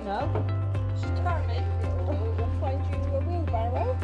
No. She's determined. We'll find you a wheelbarrow.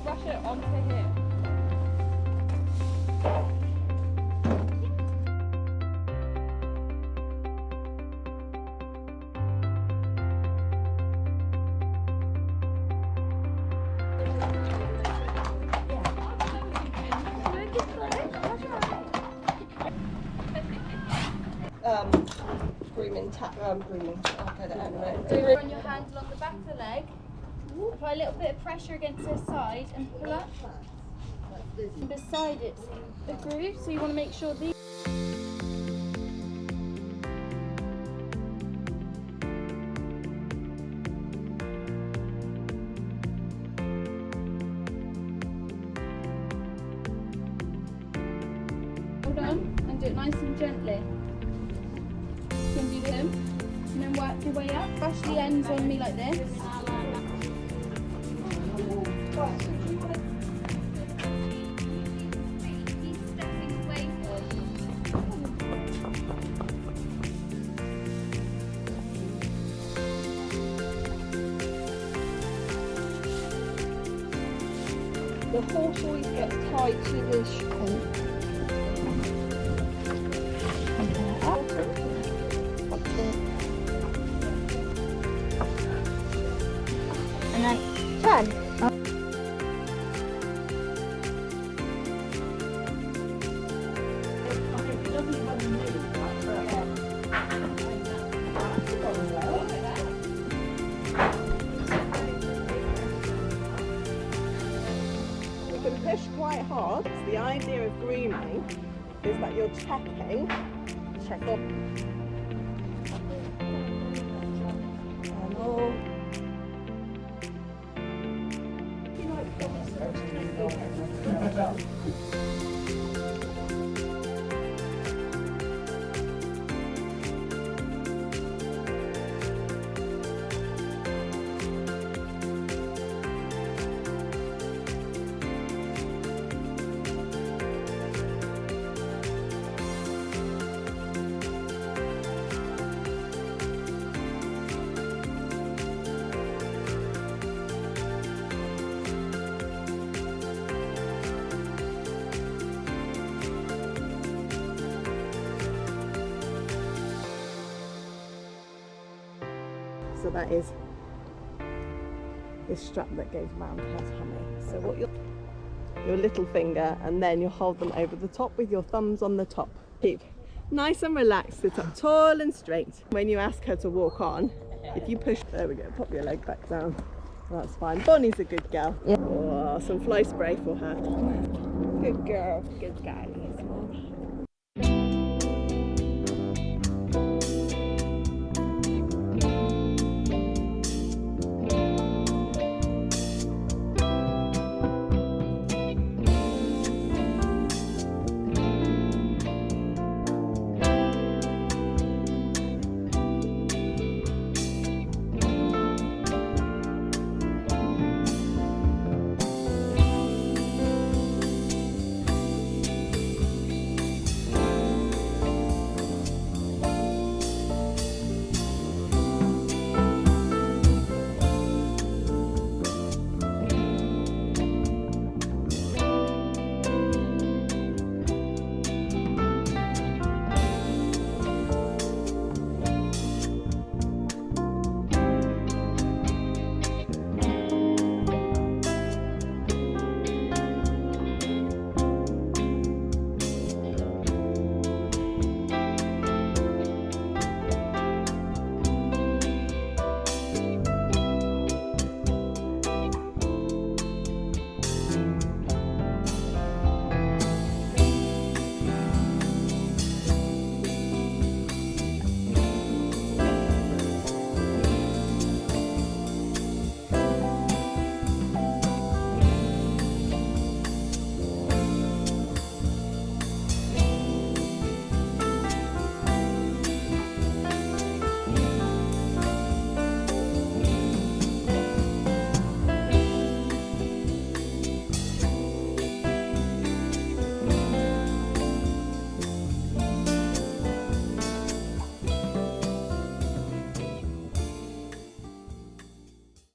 Brush it onto here. Grooming. I'll get it out of it. Run your hand along the back of the leg. Apply a little bit of pressure against the side and pull up. And beside it's the groove, so you want to make sure these. Hold on and do it nice and gently. You can do them and then work your way up. Brush the ends on me like this. The horse always gets tied to the string. And then turn. You can push quite hard. The idea of grooming is that you're checking. So that is this strap that goes around her tummy. So what your little finger, and then you hold them over the top with your thumbs on the top. Keep nice and relaxed, sit up tall and straight. When you ask her to walk on, if you push, there we go, pop your leg back down. That's fine. Bonnie's a good girl. Yeah. Oh, some fly spray for her. Good girl, good guy.